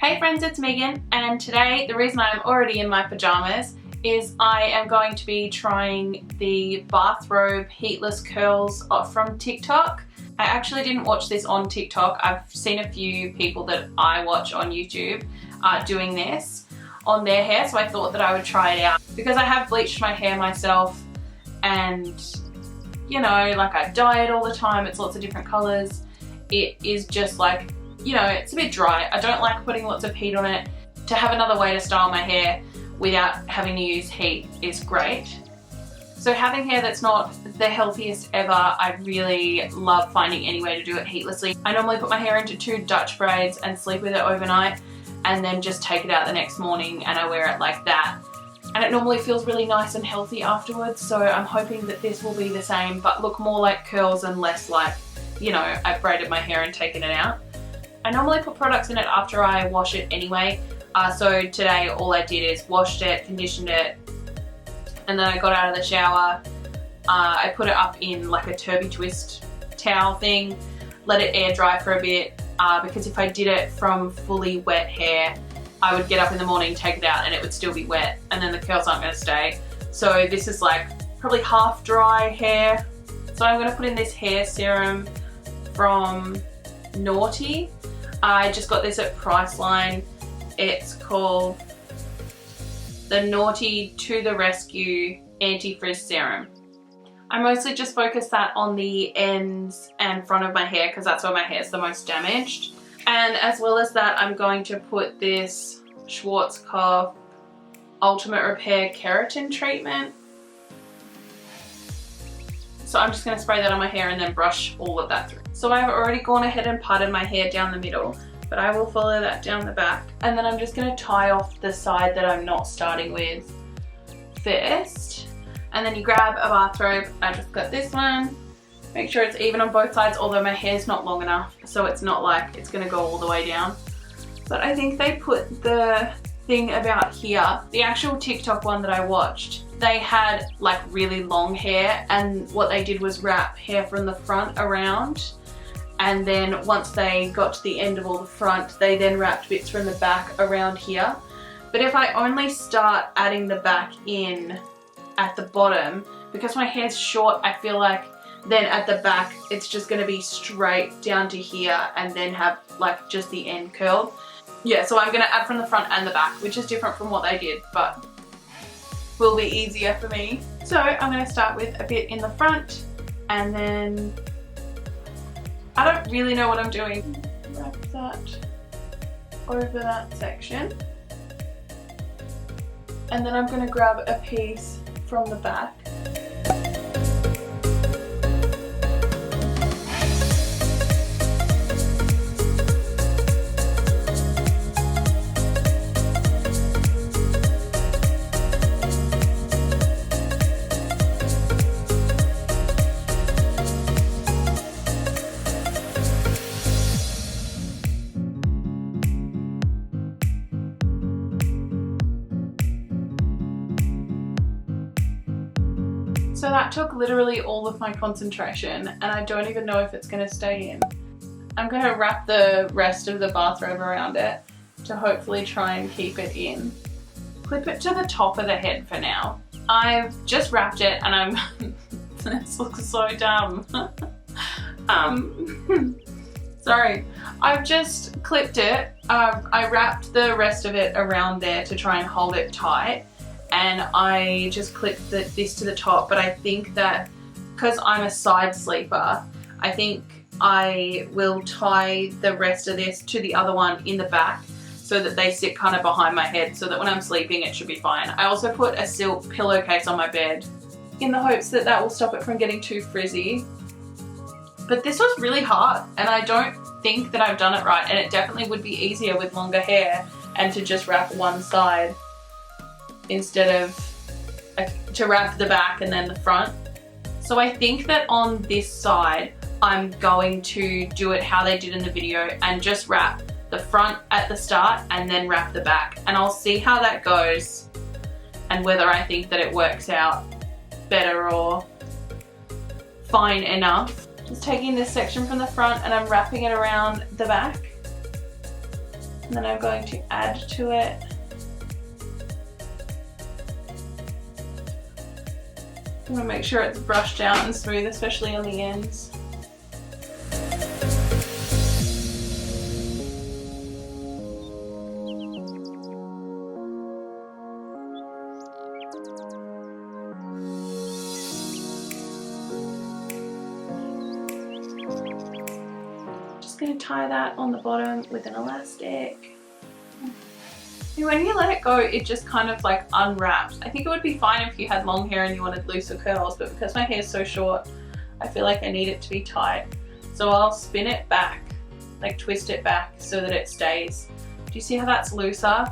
Hey friends, it's Megan, and today the reason I'm already in my pajamas is I am going to be trying the bathrobe heatless curls from TikTok. I actually didn't watch this on TikTok. I've seen a few people that I watch on YouTube doing this on their hair, so I thought that I would try it out. Because I have bleached my hair myself and, you know, like I dye it all the time, it's lots of different colours. It is just like, you know, it's a bit dry. I don't like putting lots of heat on it. To have another way to style my hair without having to use heat is great. So having hair that's not the healthiest ever, I really love finding any way to do it heatlessly. I normally put my hair into 2 Dutch braids and sleep with it overnight and then just take it out the next morning and I wear it like that. And it normally feels really nice and healthy afterwards, so I'm hoping that this will be the same but look more like curls and less like, you know, I've braided my hair and taken it out. I normally put products in it after I wash it anyway, so today all I did is washed it, conditioned it, and then I got out of the shower. I put it up in like a Turby Twist towel thing, let it air dry for a bit, because if I did it from fully wet hair, I would get up in the morning, take it out, and it would still be wet, and then the curls aren't going to stay. So this is like probably half dry hair. So I'm going to put in this hair serum from Naughty. I just got this at Priceline. It's called the Naughty To The Rescue Anti-Frizz Serum. I mostly just focus that on the ends and front of my hair because that's where my hair is the most damaged. And as well as that, I'm going to put this Schwarzkopf Ultimate Repair Keratin Treatment. So I'm just going to spray that on my hair and then brush all of that through. So I've already gone ahead and parted my hair down the middle, but I will follow that down the back. And then I'm just going to tie off the side that I'm not starting with first. And then you grab a bathrobe. I just got this one. Make sure it's even on both sides, although my hair's not long enough, so it's not like it's going to go all the way down. But I think they put the thing about here, the actual TikTok one that I watched, they had like really long hair, and what they did was wrap hair from the front around, and then once they got to the end of all the front, they then wrapped bits from the back around here. But if I only start adding the back in at the bottom, because my hair's short, I feel like then at the back it's just going to be straight down to here and then have like just the end curled. Yeah, so I'm going to add from the front and the back, which is different from what they did, but will be easier for me. So I'm going to start with a bit in the front, and then I don't really know what I'm doing. Wrap that over that section. And then I'm going to grab a piece from the back. So that took literally all of my concentration, and I don't even know if it's going to stay in. I'm going to wrap the rest of the bathrobe around it to hopefully try and keep it in. Clip it to the top of the head for now. I've just wrapped it and I'm... This looks so dumb. Sorry. I've just clipped it. I wrapped the rest of it around there to try and hold it tight. And I just clipped this to the top, but I think that because I'm a side sleeper, I think I will tie the rest of this to the other one in the back so that they sit kind of behind my head, so that when I'm sleeping it should be fine. I also put a silk pillowcase on my bed in the hopes that that will stop it from getting too frizzy. But this was really hard and I don't think that I've done it right, and it definitely would be easier with longer hair and to just wrap one side instead of to wrap the back and then the front. So I think that on this side I'm going to do it how they did in the video and just wrap the front at the start and then wrap the back, and I'll see how that goes and whether I think that it works out better or fine enough. Just taking this section from the front and I'm wrapping it around the back. And then I'm going to add to it. I want to make sure it's brushed out and smooth, especially on the ends. Just going to tie that on the bottom with an elastic. And when you let it go, it just kind of like unwraps. I think it would be fine if you had long hair and you wanted looser curls, but because my hair is so short, I feel like I need it to be tight. So I'll spin it back, like twist it back so that it stays. Do you see how that's looser?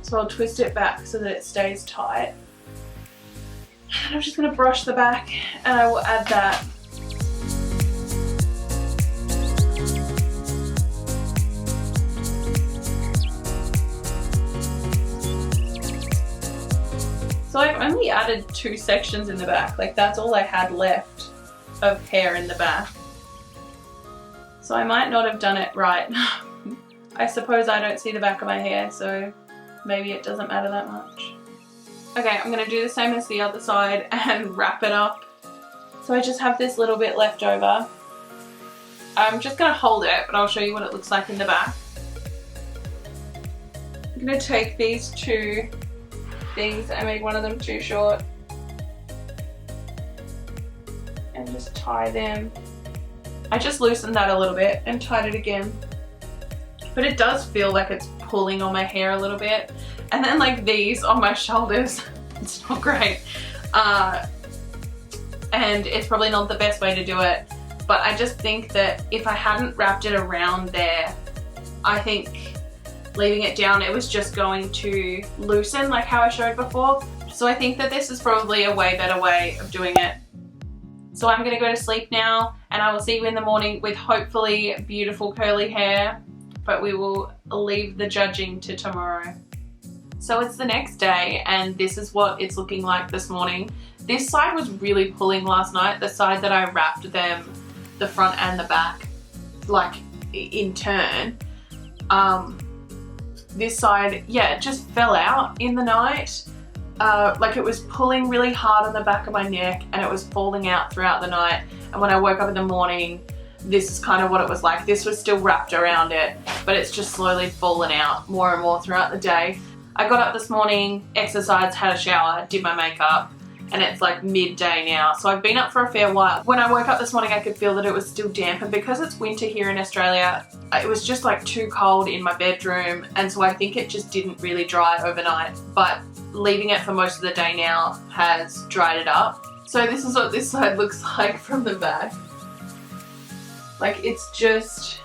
So I'll twist it back so that it stays tight. And I'm just going to brush the back and I will add that. So I've only added 2 sections in the back, like that's all I had left of hair in the back. So I might not have done it right. I suppose I don't see the back of my hair, so maybe it doesn't matter that much. Okay, I'm gonna do the same as the other side and wrap it up. So I just have this little bit left over. I'm just gonna hold it, but I'll show you what it looks like in the back. I'm gonna take these 2 things and make one of them too short and just tie them. I just loosened that a little bit and tied it again, but it does feel like it's pulling on my hair a little bit. And then like these on my shoulders, it's not great, and it's probably not the best way to do it, but I just think that if I hadn't wrapped it around there, I think leaving it down, it was just going to loosen like how I showed before. So I think that this is probably a way better way of doing it. So I'm gonna go to sleep now and I will see you in the morning with hopefully beautiful curly hair, but we will leave the judging to tomorrow. So it's the next day and this is what it's looking like this morning. This side was really pulling last night, the side that I wrapped them, the front and the back, like in turn. This side, yeah, it just fell out in the night. Like it was pulling really hard on the back of my neck and it was falling out throughout the night. And when I woke up in the morning, this is kind of what it was like. This was still wrapped around it, but it's just slowly fallen out more and more throughout the day. I got up this morning, exercised, had a shower, did my makeup, and it's like midday now. So I've been up for a fair while. When I woke up this morning, I could feel that it was still damp, and because it's winter here in Australia, it was just like too cold in my bedroom, and so I think it just didn't really dry overnight, but leaving it for most of the day now has dried it up. So this is what this side looks like from the back. Like it's just,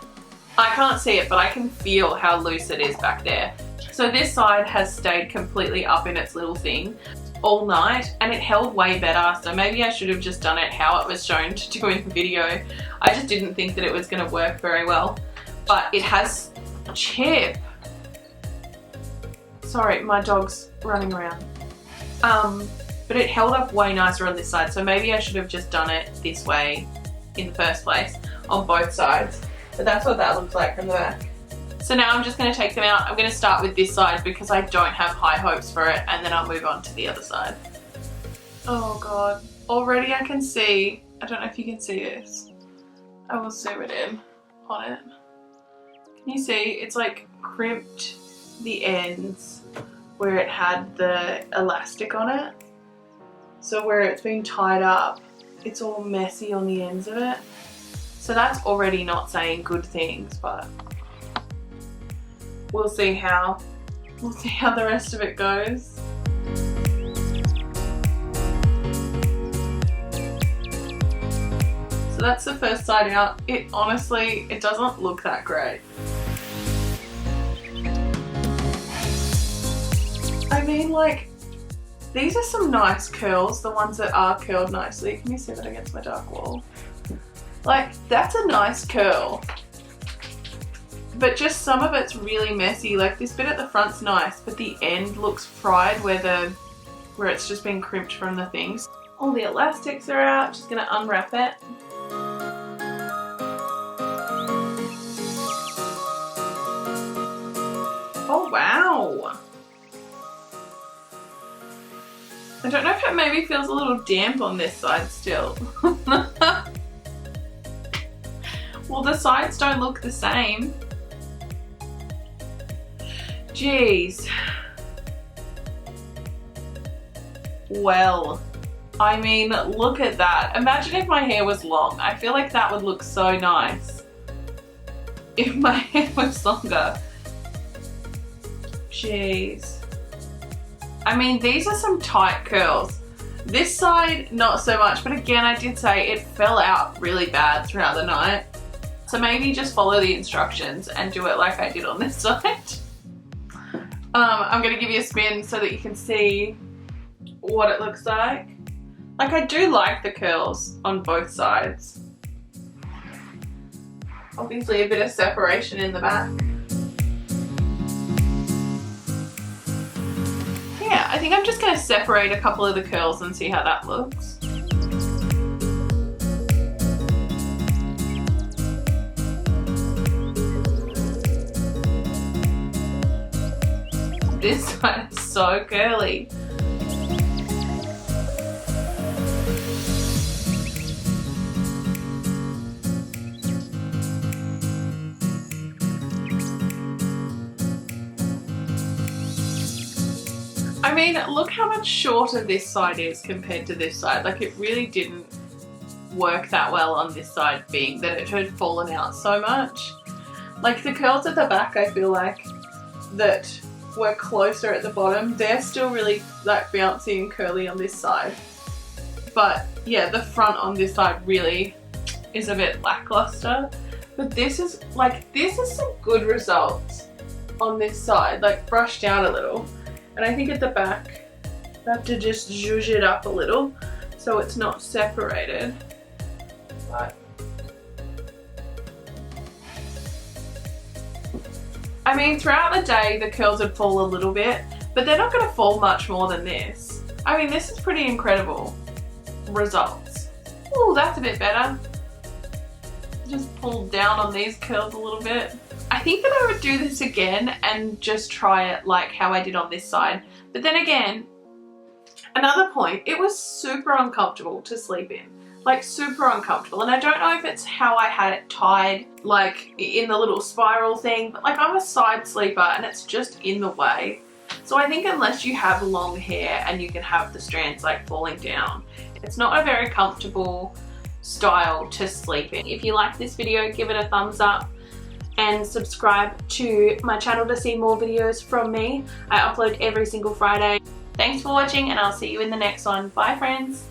I can't see it, but I can feel how loose it is back there. So this side has stayed completely up in its little thing all night and it held way better, so maybe I should have just done it how it was shown to do in the video. I just didn't think that it was going to work very well, but it has chip. Sorry, my dog's running around. But it held up way nicer on this side, so maybe I should have just done it this way in the first place on both sides. But that's what that looks like from the back. So now I'm just going to take them out. I'm going to start with this side because I don't have high hopes for it, and then I'll move on to the other side. Oh god, already I can see, I don't know if you can see this. I will zoom it in on it. Can you see? It's like crimped the ends where it had the elastic on it. So where it's been tied up, it's all messy on the ends of it. So that's already not saying good things, but we'll see how the rest of it goes. So that's the first side out. It honestly, it doesn't look that great. I mean, like, these are some nice curls, the ones that are curled nicely. Can you see that against my dark wall? Like, that's a nice curl. But just some of it's really messy. Like this bit at the front's nice, but the end looks fried where it's just been crimped from the things. All the elastics are out, just gonna unwrap it. I don't know if it maybe feels a little damp on this side still. Well, the sides don't look the same. Jeez. Well, I mean, look at that. Imagine if my hair was long. I feel like that would look so nice if my hair was longer. Jeez. I mean, these are some tight curls. This side, not so much, but again, I did say it fell out really bad throughout the night. So maybe just follow the instructions and do it like I did on this side. I'm gonna give you a spin so that you can see what it looks like. Like, I do like the curls on both sides. Obviously a bit of separation in the back. Yeah, I think I'm just going to separate a couple of the curls and see how that looks. This side is so curly. I mean, look how much shorter this side is compared to this side. Like, it really didn't work that well on this side, being that it had fallen out so much. Like, the curls at the back, I feel like, that were closer at the bottom, they're still really like bouncy and curly on this side. But yeah, the front on this side really is a bit lackluster. But this is some good results on this side, like brushed out a little. And I think at the back, I have to just zhuzh it up a little so it's not separated. But I mean, throughout the day, the curls would fall a little bit, but they're not going to fall much more than this. I mean, this is pretty incredible results. Ooh, that's a bit better. Just pull down on these curls a little bit. I think that I would do this again and just try it like how I did on this side. But then again, another point, it was super uncomfortable to sleep in. Like, super uncomfortable. And I don't know if it's how I had it tied, like in the little spiral thing, but like, I'm a side sleeper and it's just in the way. So I think unless you have long hair and you can have the strands like falling down, it's not a very comfortable style to sleep in. If you like this video, give it a thumbs up and subscribe to my channel to see more videos from me. I upload every single Friday. Thanks for watching and I'll see you in the next one. Bye friends.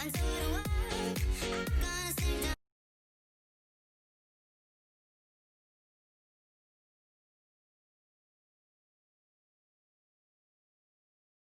Until